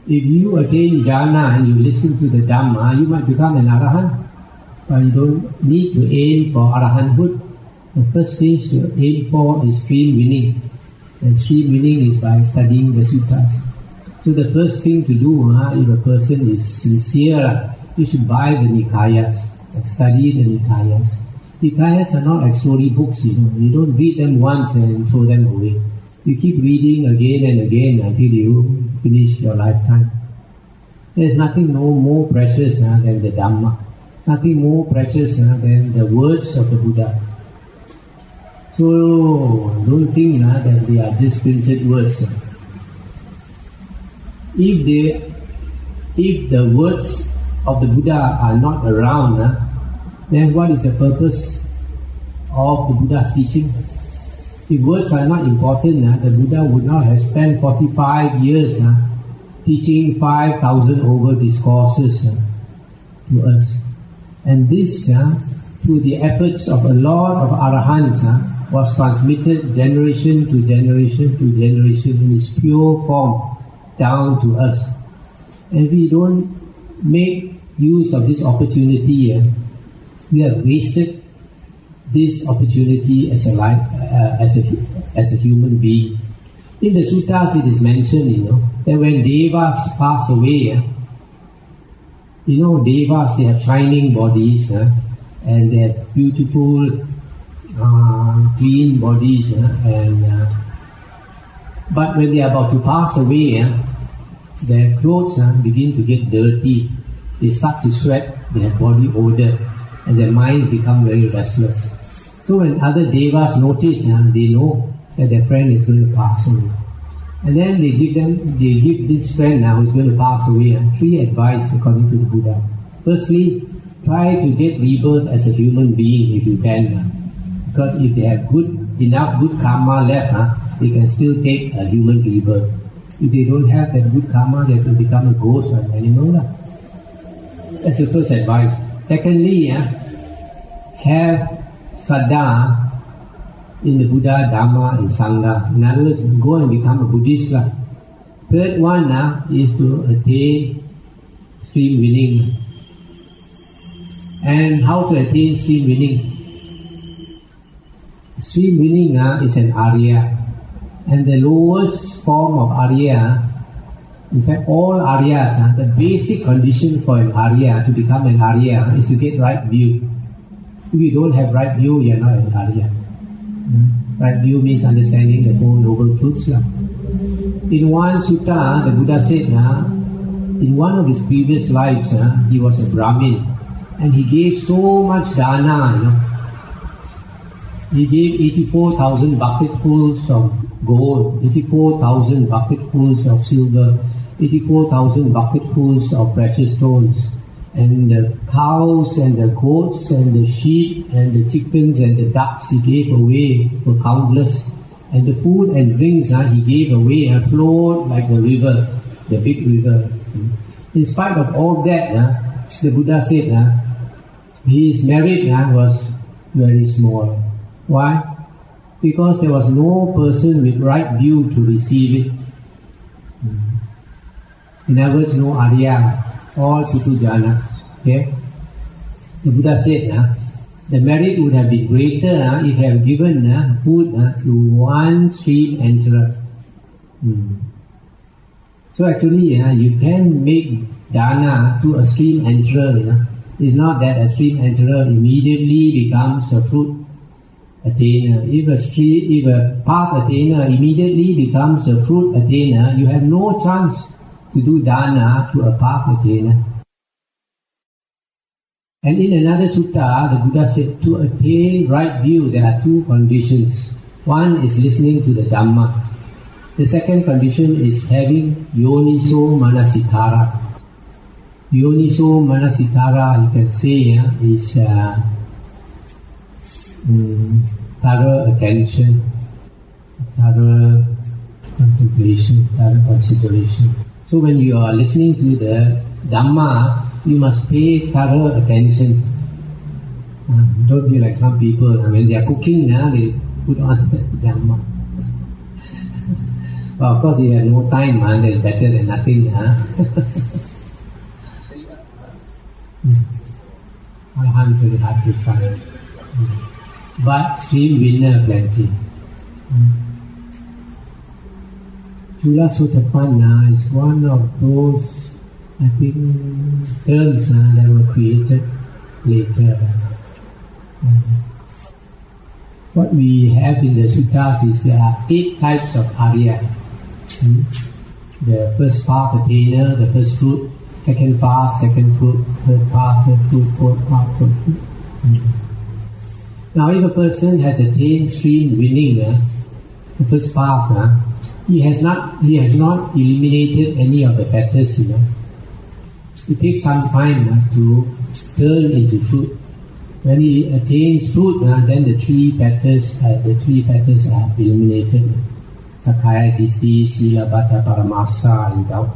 If you attain jhana and you listen to the Dhamma, you might become an arahant. But you don't need to aim for arahanthood. The first stage to aim for is stream winning. And stream winning is by studying the suttas. So the first thing to do, if a person is sincere, you should buy the Nikayas and study the Nikayas. Nikayas are not like story books, You don't read them once and throw them away. You keep reading again and again until you finish your lifetime. There is nothing more precious than the Dhamma. Nothing more precious than the words of the Buddha. So don't think that they are disprinted words. If the words of the Buddha are not around, then what is the purpose of the Buddha's teaching? If words are not important, the Buddha would not have spent 45 years teaching 5,000 over discourses to us. And this, through the efforts of a lot of arahants, was transmitted generation to generation to generation in its pure form down to us. And we don't make use of this opportunity, we have wasted this opportunity as a human being. In the suttas it is mentioned, that when devas pass away, devas, they have shining bodies, and they have beautiful, clean bodies, but when they are about to pass away, their clothes begin to get dirty. They start to sweat, they have body odor, and their minds become very restless. So when other devas notice, they know that their friend is going to pass away. And then they give this friend who is going to pass away 3 advice according to the Buddha. Firstly, try to get rebirth as a human being if you can. Because if they have enough good karma left, they can still take a human rebirth. If they don't have that good karma, they will become a ghost or an animal. That's the first advice. Secondly, have saddha in the Buddha, Dhamma and Sangha. In other words, go and become a Buddhist. Third one is to attain stream winning. And how to attain stream winning? Stream winning is an Arya. And the lowest form of Arya, in fact all Aryas, the basic condition for an Arya to become an Arya is to get right view. If you don't have right view, you are not an Arya. Right view means understanding the Four Noble Truths. In one sutta, the Buddha said, in one of his previous lives, he was a Brahmin, and he gave so much dana. He gave 84,000 bucketfuls of gold, 84,000 bucketfuls of silver, 84,000 bucketfuls of precious stones. And the cows and the goats and the sheep and the chickens and the ducks he gave away were countless. And the food and drinks he gave away flowed like the river, the big river. In spite of all that, the Buddha said his merit was very small. Why? Because there was no person with right view to receive it. In other words, no Arya, all Putujana. Okay? The Buddha said the merit would have been greater if he had given food to one stream enterer. So actually, you can make dana to a stream enterer. It's not that a stream enterer immediately becomes a fruit attainer. If a path attainer immediately becomes a fruit attainer, you have no chance to do dana to a path attainer. And in another sutta, the Buddha said, to attain right view, there are 2 conditions. One is listening to the Dhamma. The second condition is having yoniso manasikara. Yoniso manasikara, you can say, is thorough attention, thorough contemplation, thorough consideration. So when you are listening to the Dhamma, you must pay thorough attention. Don't be like some people, when they are cooking, they put on the Dhamma. Well, of course, you have no time, that's better than nothing. Arahant is very hard to find. But stream winner plenty. Chula Sotapanna is one of those, I think, terms that were created later. What we have in the suttas is there are 8 types of Arya. The first path, attainer, the first fruit, second path, second fruit, third path, third fruit, fourth path, fourth fruit. Now if a person has attained stream winning, the first path, he has not eliminated any of the fetters. It takes some time to turn into fruit. When he attains fruit, then the 3 fetters are eliminated. Sakaya Ditti, Sila, Bhatta, Paramasa, and doubt.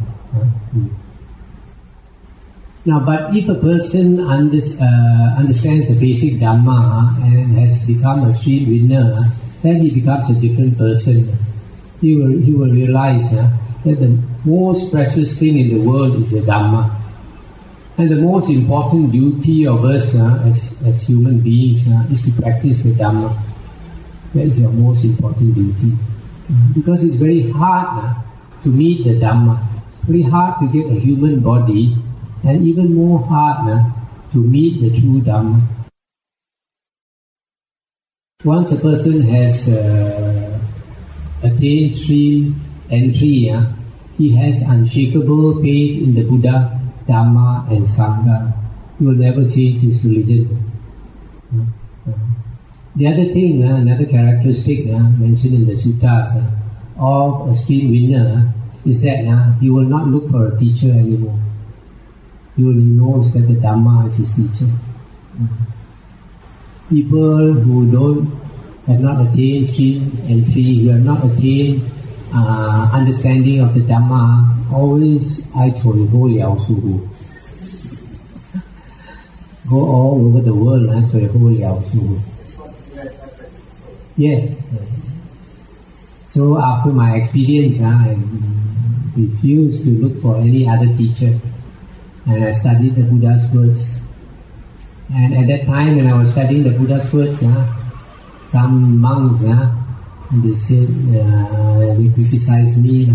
Now, but if a person understands the basic Dhamma and has become a stream winner, then he becomes a different person. He will realize that the most precious thing in the world is the Dhamma. And the most important duty of us as human beings is to practice the Dhamma. That is your most important duty. Because it's very hard to meet the Dhamma. Very hard to get a human body, and even more hard to meet the true Dhamma. Once a person has attained stream entry, he has unshakable faith in the Buddha, Dhamma and Sangha. He will never change his religion. The other thing, another characteristic mentioned in the suttas of a stream winner is that he will not look for a teacher anymore. He only knows that the Dhamma is his teacher. People who have not attained stream entry, who have not attained understanding of the Dhamma, always go all over the world, Yes. So after my experience, I refused to look for any other teacher, and I studied the Buddha's words. And at that time, when I was studying the Buddha's words, some monks, they said, they criticized me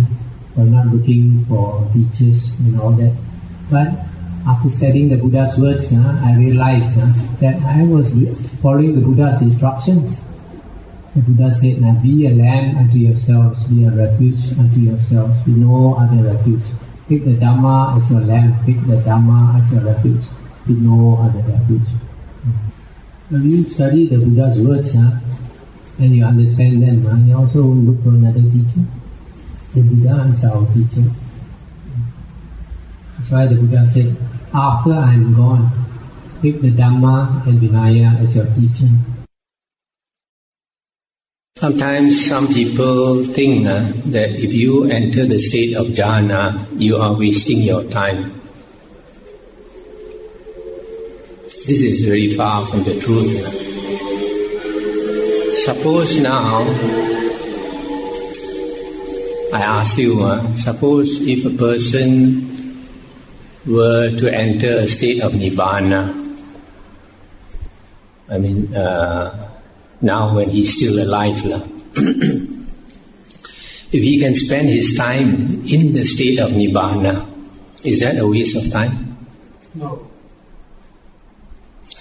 for not looking for teachers and all that. But after studying the Buddha's words, I realized that I was following the Buddha's instructions. The Buddha said, be a lamp unto yourselves, be a refuge unto yourselves, be no other refuge. Take the Dhamma as your lamp, take the Dhamma as your refuge, be no other refuge. When you study the Buddha's words, and you understand them, you also look for another teacher. The Buddha is our teacher. That's why the Buddha said, after I am gone, take the Dhamma and Vinaya as your teacher. Sometimes some people think that if you enter the state of jhana, you are wasting your time. This is very far from the truth. Suppose now, I ask you, suppose if a person were to enter a state of Nibbana, now when he's still alive, if he can spend his time in the state of Nibbana, is that a waste of time? No.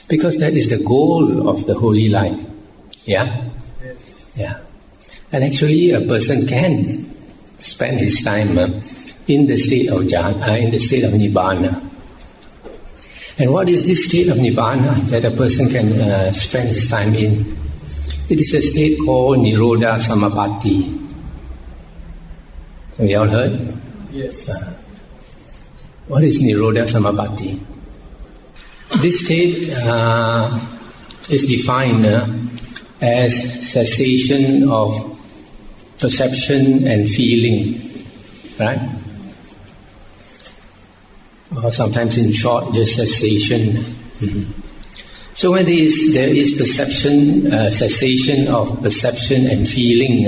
Because that is the goal of the holy life. Yeah? Yes. Yeah. And actually a person can spend his time in the state of jhana, in the state of Nibbana. And what is this state of Nibbana that a person can spend his time in? It is a state called Nirodha Samapatti. Have you all heard? Yes. What is Nirodha Samapatti? This state is defined as cessation of perception and feeling, right? Or sometimes in short, just cessation. Mm-hmm. So when there is perception, cessation of perception and feeling,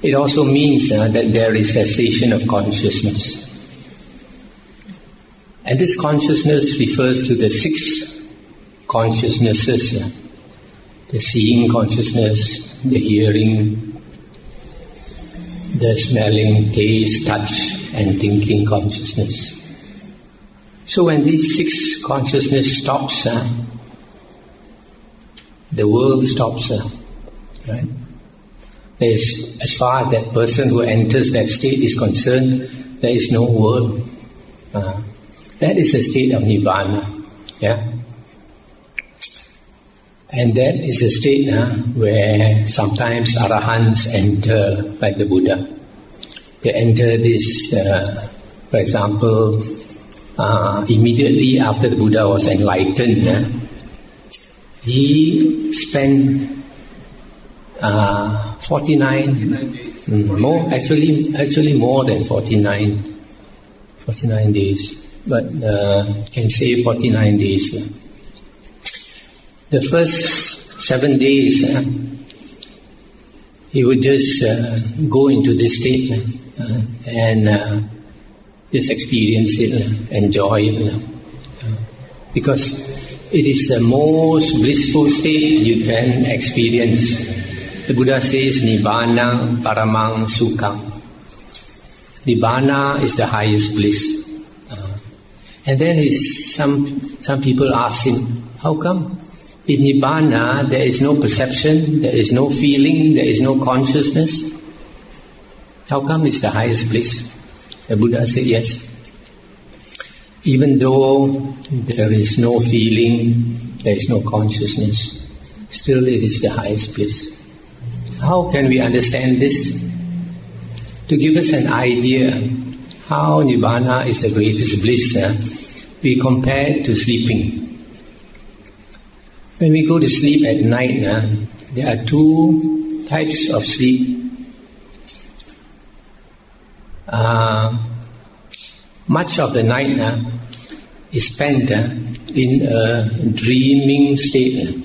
It also means that there is cessation of consciousness. And this consciousness refers to the 6 consciousnesses. The seeing consciousness, the hearing, the smelling, taste, touch, and thinking consciousness. So when these 6 consciousness stops, the world stops. Right? There's, as far as that person who enters that state is concerned, there is no world. That is the state of Nibbana. Yeah? And that is a state where sometimes arahants enter, like the Buddha. They enter this, for example, immediately after the Buddha was enlightened, he spent 49 days. Actually more than 49 days. But can say 49 days. The first 7 days, he would just go into this state and just experience it, enjoy it. Because it is the most blissful state you can experience. The Buddha says, Nibbana paramang sukham. Nibbana is the highest bliss. And then some people ask him, how come? In Nibbana, there is no perception, there is no feeling, there is no consciousness. How come it's the highest bliss? The Buddha said, yes. Even though there is no feeling, there is no consciousness, still it is the highest bliss. How can we understand this? To give us an idea how Nibbana is the greatest bliss, we compare it to sleeping. When we go to sleep at night, there are 2 types of sleep. Much of the night is spent in a dreaming state.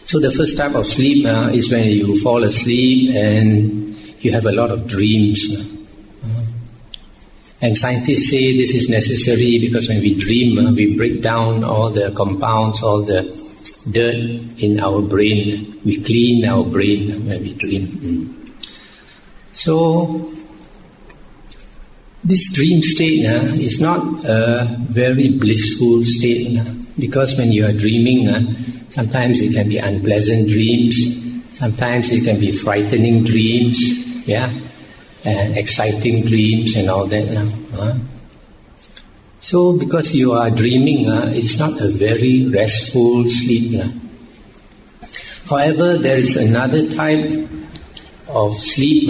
So the first type of sleep is when you fall asleep and you have a lot of dreams. And scientists say this is necessary because when we dream, we break down all the compounds, all the dirt in our brain. We clean our brain when we dream. So, this dream state is not a very blissful state because when you are dreaming, sometimes it can be unpleasant dreams, sometimes it can be frightening dreams, and exciting dreams and all that. So because you are dreaming, it's not a very restful sleep. However, there is another type of sleep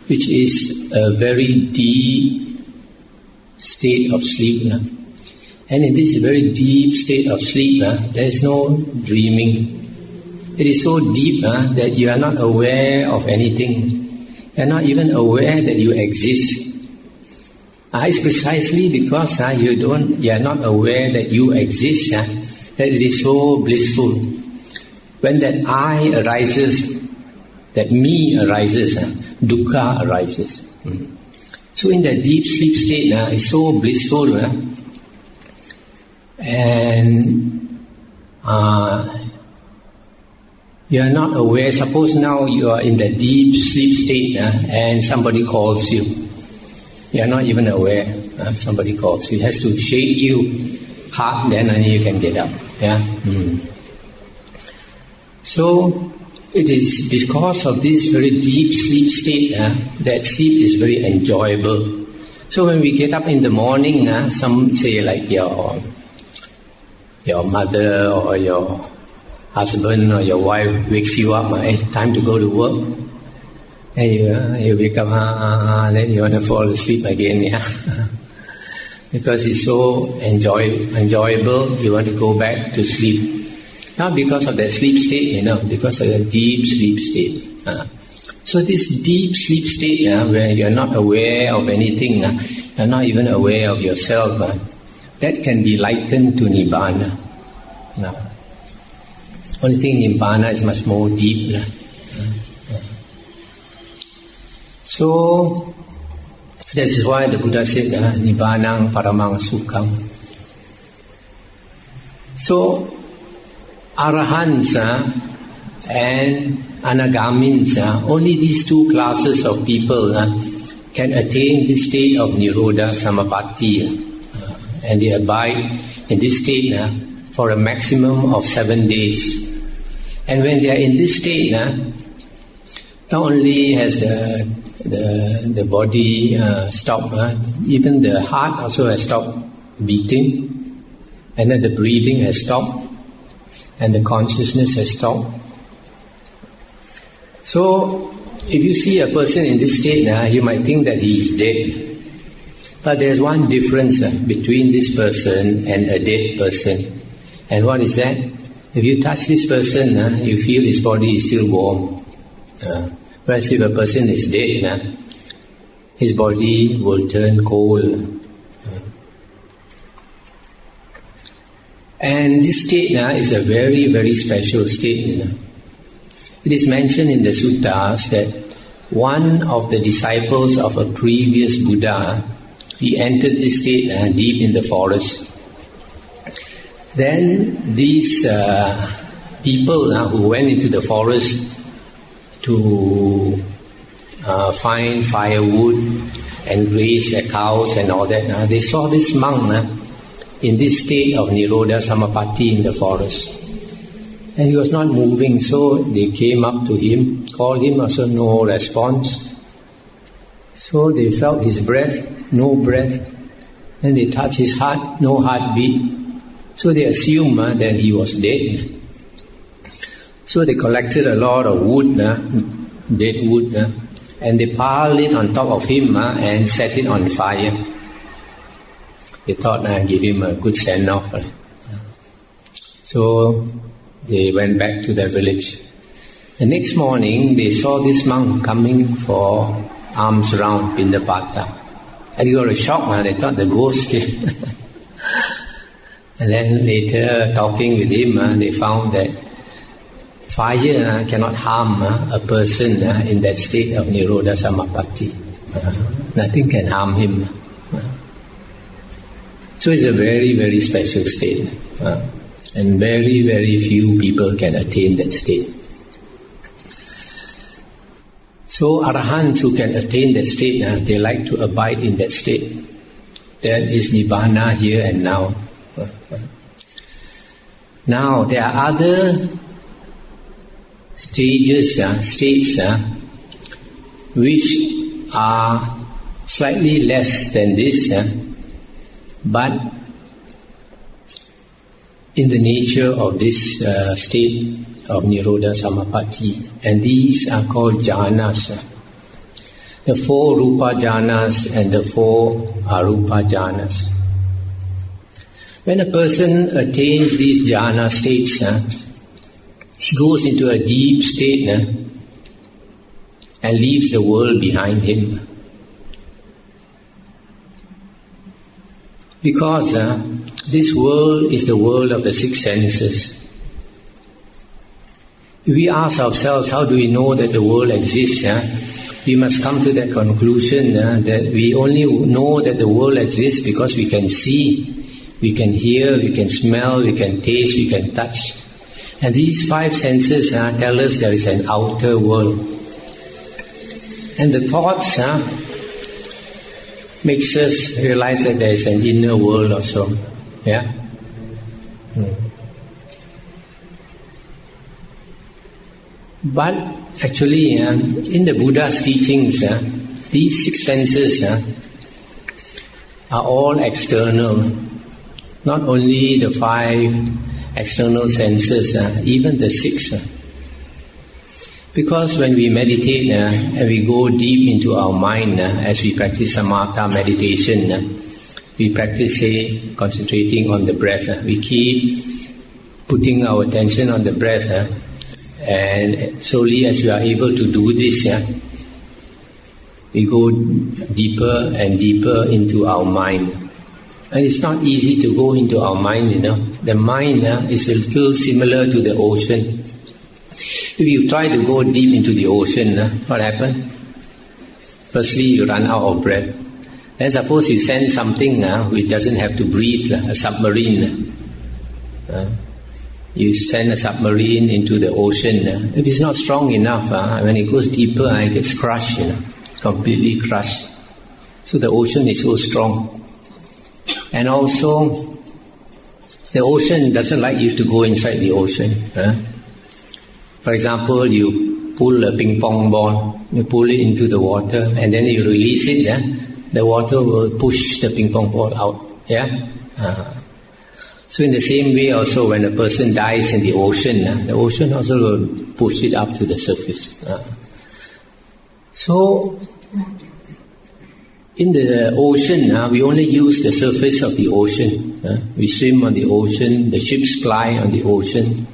which is a very deep state of sleep. And in this very deep state of sleep, there is no dreaming. It is so deep that you are not aware of anything. You are not even aware that you exist. It's precisely because you are not aware that you exist that it is so blissful. When that I arises, that me arises, dukkha arises. So in that deep sleep state, it's so blissful, and you are not aware. Suppose now you are in the deep sleep state and somebody calls you. You are not even aware. Somebody calls you. It has to shake you hard, then only you can get up. So it is because of this very deep sleep state that sleep is very enjoyable. So when we get up in the morning, some say like your mother or your husband or your wife wakes you up, time to go to work. And you wake up, then you want to fall asleep again, because it's so enjoyable, you want to go back to sleep. Not because of that sleep state, because of the deep sleep state. So this deep sleep state, where you are not aware of anything, you are not even aware of yourself, that can be likened to Nibbana. Only thing Nibbana is much more deep. So, that is why the Buddha said, Nibbana paramang sukham. So, Arahants and Anagamins, only these two classes of people can attain this state of Nirodha Samapatti. And they abide in this state for a maximum of 7 days. And when they are in this state, not only has the body stopped, even the heart also has stopped beating, and then the breathing has stopped, and the consciousness has stopped. So, if you see a person in this state, you might think that he is dead. But there's one difference between this person and a dead person. And what is that? If you touch this person, you feel his body is still warm. Whereas if a person is dead, his body will turn cold. And this state is a very, very special state. It is mentioned in the suttas that one of the disciples of a previous Buddha, he entered this state deep in the forest. Then these people who went into the forest to find firewood and graze their cows and all that, they saw this monk in this state of Nirodha Samapatti in the forest. And he was not moving, so they came up to him, called him, also no response. So they felt his breath, no breath. Then they touched his heart, no heartbeat. So they assumed that he was dead. So they collected a lot of wood, dead wood, and they piled it on top of him and set it on fire. They thought, give him a good send-off. So they went back to their village. The next morning, they saw this monk coming for arms round Pindapata. And they got a shock, they thought the ghost came. And then later, talking with him, they found that fire cannot harm a person in that state of Nirodha Samapatti. Nothing can harm him. So it's a very, very special state. And very, very few people can attain that state. So Arahants who can attain that state, they like to abide in that state. That is Nibbana here and now. Now there are other states which are slightly less than this, but in the nature of this state of Nirodha Samapatti, and these are called jhanas. The 4 rupa jhanas and the 4 arupa jhanas. When a person attains these jhana states, he goes into a deep state and leaves the world behind him. Because this world is the world of the 6 senses. If we ask ourselves, how do we know that the world exists? We must come to that conclusion that we only know that the world exists because we can see, we can hear, we can smell, we can taste, we can touch. And these 5 senses tell us there is an outer world. And the thoughts makes us realize that there is an inner world also. Yeah? But actually, in the Buddha's teachings, these 6 senses are all external. Not only the 5 external senses, even the 6. Because when we meditate and we go deep into our mind, as we practice samatha meditation, we practice, say, concentrating on the breath. We keep putting our attention on the breath, and slowly as we are able to do this, we go deeper and deeper into our mind. And it's not easy to go into our mind, The mind is a little similar to the ocean. If you try to go deep into the ocean, what happens? Firstly, you run out of breath. Then suppose you send something which doesn't have to breathe, a submarine. You send a submarine into the ocean. If it's not strong enough, when it goes deeper, it gets crushed, completely crushed. So the ocean is so strong. And also, the ocean doesn't like you to go inside the ocean. For example, you pull a ping pong ball, you pull it into the water, and then you release it, the water will push the ping pong ball out. So in the same way also, when a person dies in the ocean also will push it up to the surface. So in the ocean, we only use the surface of the ocean. We swim on the ocean, the ships ply on the ocean,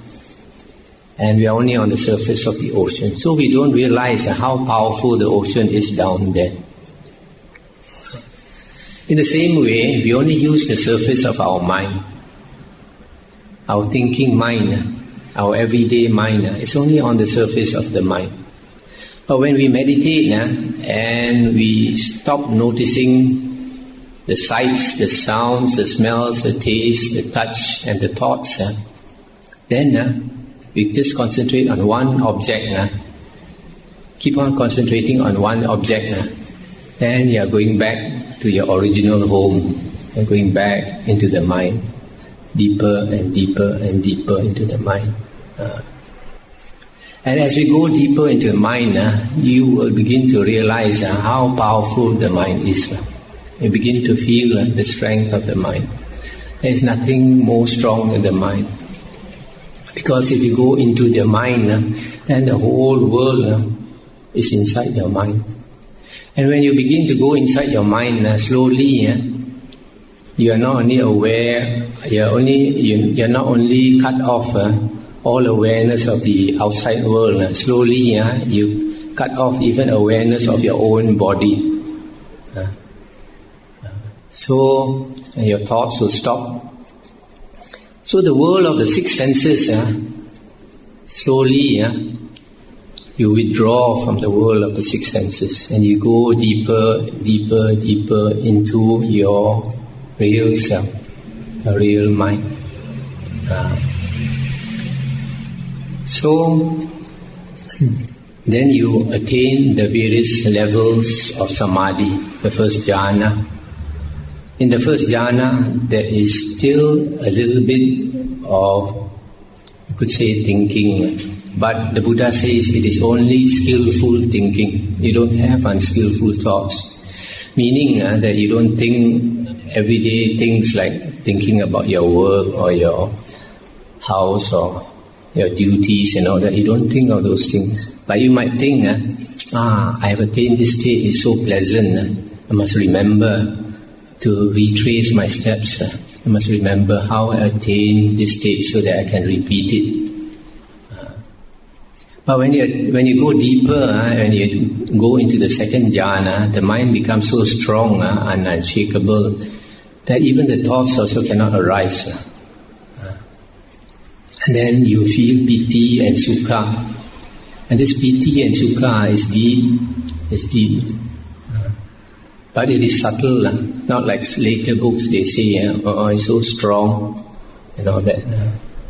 and we are only on the surface of the ocean. So we don't realize how powerful the ocean is down there. In the same way, we only use the surface of our mind. Our thinking mind, our everyday mind, it's only on the surface of the mind. But when we meditate and we stop noticing the sights, the sounds, the smells, the taste, the touch and the thoughts, then we just concentrate on one object. Keep on concentrating on one object. Then you are going back to your original home. You're going back into the mind. Deeper and deeper and deeper into the mind. And as we go deeper into the mind, you will begin to realize how powerful the mind is. You begin to feel the strength of the mind. There is nothing more strong than the mind. Because if you go into the mind, then the whole world is inside your mind. And when you begin to go inside your mind slowly, you are not only aware, you're not only cut off all awareness of the outside world. Slowly, you cut off even awareness of your own body. So your thoughts will stop. So the world of the six senses, slowly, you withdraw from the world of the six senses and you go deeper, deeper, deeper into your real self, a real mind. So then you attain the various levels of Samadhi, the first jhana. In the first jhana, there is still a little bit of, you could say, thinking. But the Buddha says it is only skillful thinking. You don't have unskillful thoughts. Meaning that you don't think everyday things like thinking about your work or your house or your duties and all that. You don't think of those things. But you might think, I have attained this state, it's so pleasant. I must remember to retrace my steps. I must remember how I attained this state so that I can repeat it. But when you go deeper, when you go into the second jhana, the mind becomes so strong and unshakable that even the thoughts also cannot arise. And then you feel piti and sukha. And this piti and sukha is deep. But it is subtle, not like later books they say, it's so strong and all that.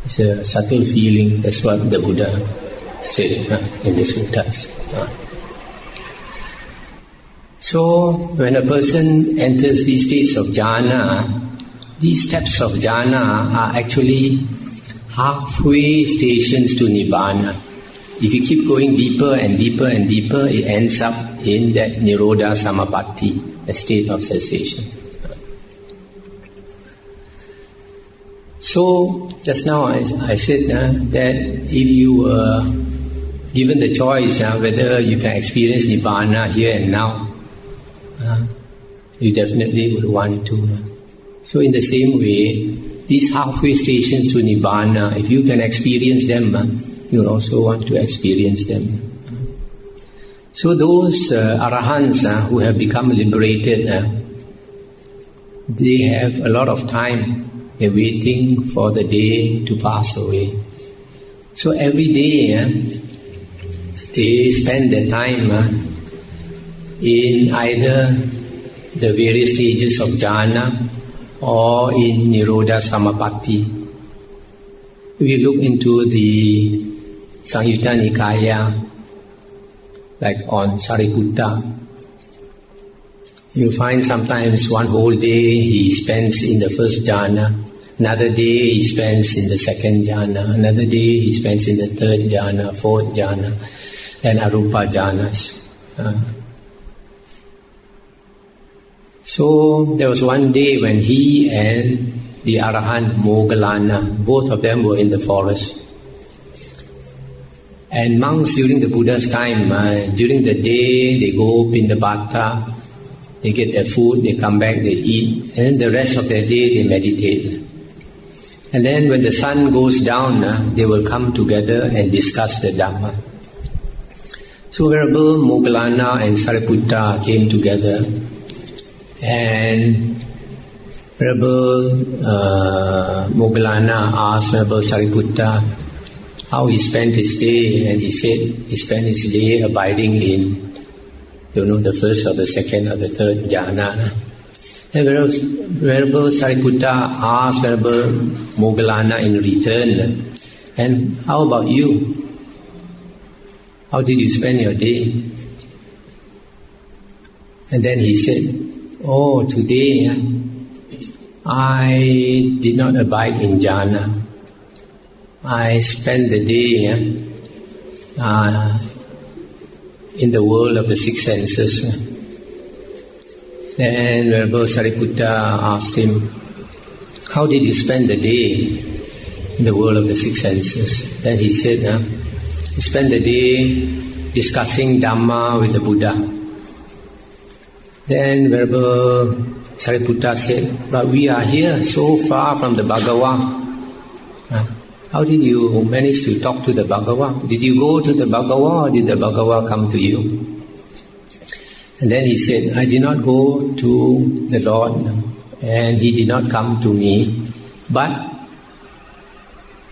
It's a subtle feeling, that's what the Buddha said in the suttas. So when a person enters these states of jhana, these steps of jhana are actually halfway stations to Nibbana. If you keep going deeper and deeper and deeper, it ends up in that Nirodha Samapatti, a state of cessation. So, just now I said that if you were given the choice whether you can experience Nibbana here and now, you definitely would want to. So in the same way, these halfway stations to Nibbana, if you can experience them, you'll also want to experience them. So those arahants who have become liberated, they have a lot of time. They're waiting for the day to pass away. So every day they spend their time in either the various stages of jhana or in Nirodha Samapatti. If you look into the Samyutta Nikaya, like on Sariputta, you find sometimes one whole day he spends in the first jhana, another day he spends in the second jhana, another day he spends in the third jhana, fourth jhana, and arupa jhanas. So there was one day when he and the Arahant Moggallana, both of them were in the forest. And monks during the Buddha's time, during the day they go Pindabata, they get their food, they come back, they eat, and then the rest of their day they meditate. And then when the sun goes down, they will come together and discuss the Dhamma. So Venerable Moggallana and Sariputta came together, and Venerable Moggallana asked Venerable Sariputta how he spent his day, and he said he spent his day abiding in, the first or the second or the third jhana. And Venerable Sariputta asked Venerable Moggallana in return, and how about you? How did you spend your day? And then he said, today I did not abide in jhana. I spent the day in the world of the six senses. Then Venerable Sariputta asked him, how did you spend the day in the world of the six senses? Then he said, he spent the day discussing Dhamma with the Buddha. Then Venerable Sariputta said, but we are here so far from the Bhagavan. How did you manage to talk to the Bhagavan? Did you go to the Bhagavan or did the Bhagavan come to you? And then he said, I did not go to the Lord and he did not come to me. But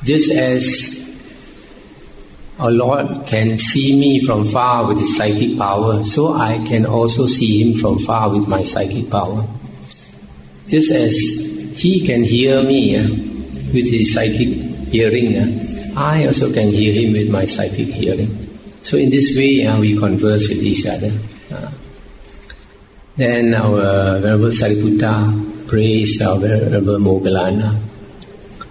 just as our Lord can see me from far with his psychic power, so I can also see him from far with my psychic power. Just as he can hear me with his psychic hearing, I also can hear him with my psychic hearing. So in this way, we converse with each other. Then our Venerable Sariputta praised our Venerable Moggallana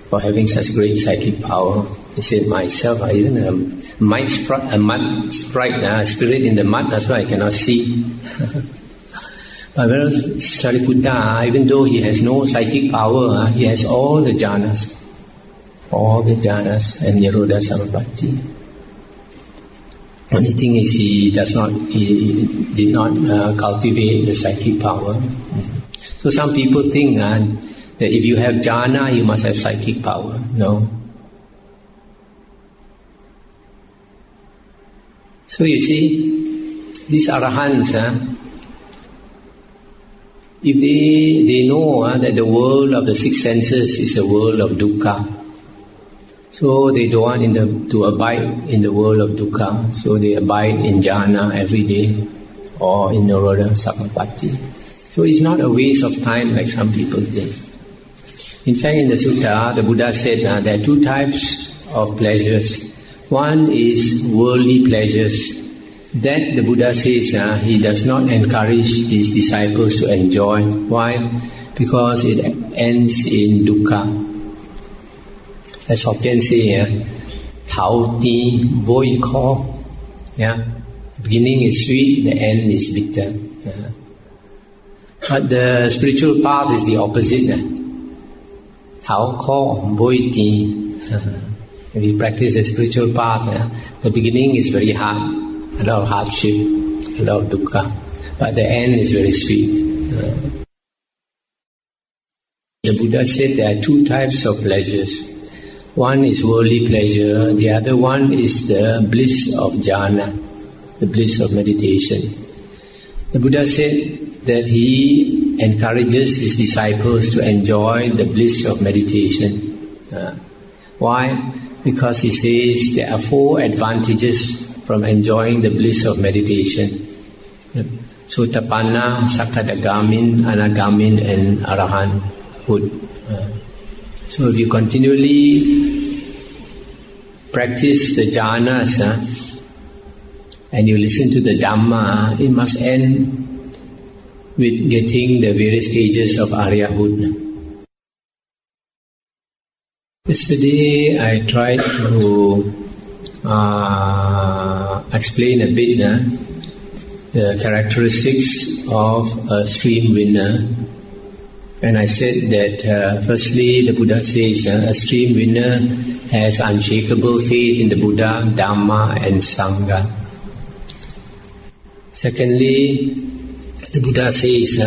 for having such great psychic power. He said, myself, even a mud sprite, spirit in the mud, that's why I cannot see. But Venerable Sariputta, even though he has no psychic power, he has all the jhanas. All the jhanas and Nirodha Samapatti. Only thing is he did not cultivate the psychic power. So some people think that if you have jhana, you must have psychic power. No. So you see, these arahants, if they know that the world of the six senses is a world of dukkha, so they don't want to abide in the world of dukkha, so they abide in jhana every day or in Nirodha Samapatti. So it's not a waste of time like some people think. In fact, in the sutta, the Buddha said there are two types of pleasures. One is worldly pleasures. That the Buddha says he does not encourage his disciples to enjoy. Why? Because it ends in dukkha. As Hokkien say, Tao Ti Boi Ko. Beginning is sweet, the end is bitter. But the spiritual path is the opposite. Tao Ko Boi Ti. If we practice the spiritual path, the beginning is very hard, a lot of hardship, a lot of dukkha, but the end is very sweet. The Buddha said there are two types of pleasures. One is worldly pleasure, the other one is the bliss of jhana, the bliss of meditation. The Buddha said that he encourages his disciples to enjoy the bliss of meditation. Why? Because he says there are 4 advantages from enjoying the bliss of meditation. Sotapanna, Sakadagamin, Anagamin, and Arahanthood. So if you continually practice the jhanas and you listen to the Dhamma, it must end with getting the various stages of Aryahood. Yesterday I tried to explain a bit the characteristics of a stream winner. And I said that firstly the Buddha says a stream winner has unshakable faith in the Buddha, Dhamma and Sangha. Secondly, the Buddha says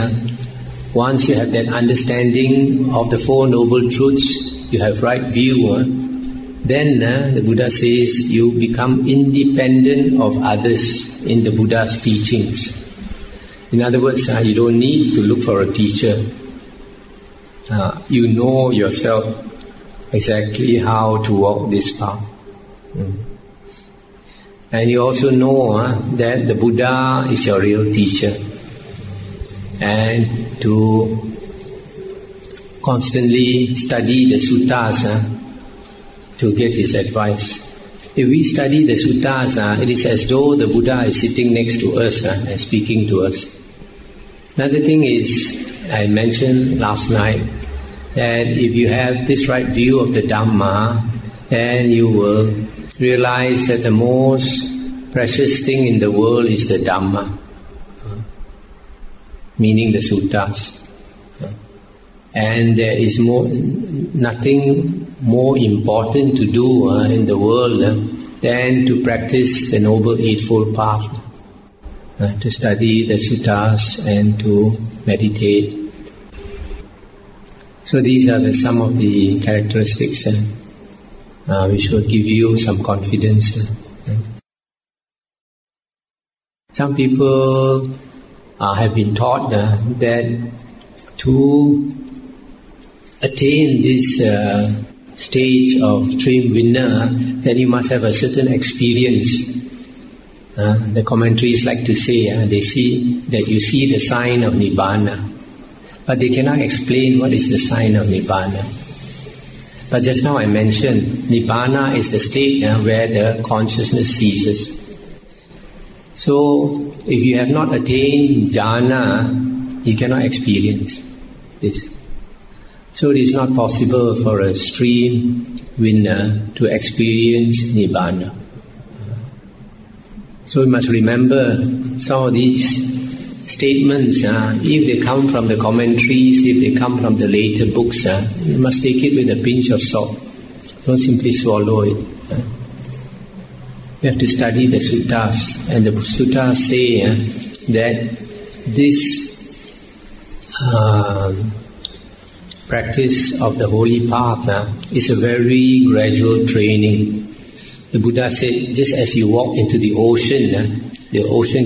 once you have that understanding of the Four Noble Truths, you have right view, then the Buddha says you become independent of others in the Buddha's teachings. In other words, you don't need to look for a teacher. You know yourself exactly how to walk this path. And you also know that the Buddha is your real teacher. And to constantly study the suttas to get his advice. If we study the suttas, it is as though the Buddha is sitting next to us and speaking to us. Another thing is, I mentioned last night, that if you have this right view of the Dhamma, then you will realize that the most precious thing in the world is the Dhamma, meaning the suttas. And there is nothing more important to do in the world than to practice the Noble Eightfold Path, to study the suttas and to meditate. So these are some of the characteristics which will give you some confidence. Some people have been taught that to attain this stage of stream winner, then you must have a certain experience. The commentaries like to say, they see that you see the sign of Nibbana, but they cannot explain what is the sign of Nibbana. But just now I mentioned, Nibbana is the state where the consciousness ceases. So, if you have not attained jhana, you cannot experience this. So it is not possible for a stream winner to experience Nibbana. So we must remember some of these statements, if they come from the commentaries, if they come from the later books, you must take it with a pinch of salt. Don't simply swallow it. You have to study the suttas, and the suttas say that this practice of the holy path is a very gradual training. The Buddha said, just as you walk into the ocean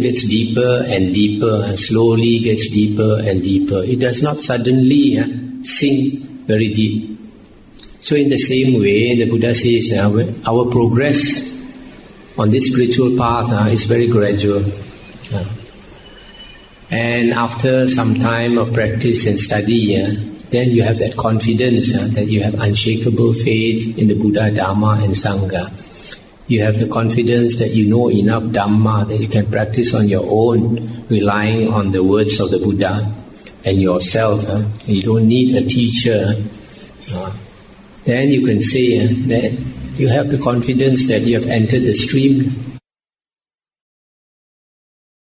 gets deeper and deeper and slowly gets deeper and deeper. It does not suddenly sink very deep. So in the same way, the Buddha says, our progress on this spiritual path is very gradual. And after some time of practice and study, then you have that confidence that you have unshakable faith in the Buddha, Dhamma and Sangha. You have the confidence that you know enough Dhamma that you can practice on your own, relying on the words of the Buddha and yourself. You don't need a teacher. Then you can say that you have the confidence that you have entered the stream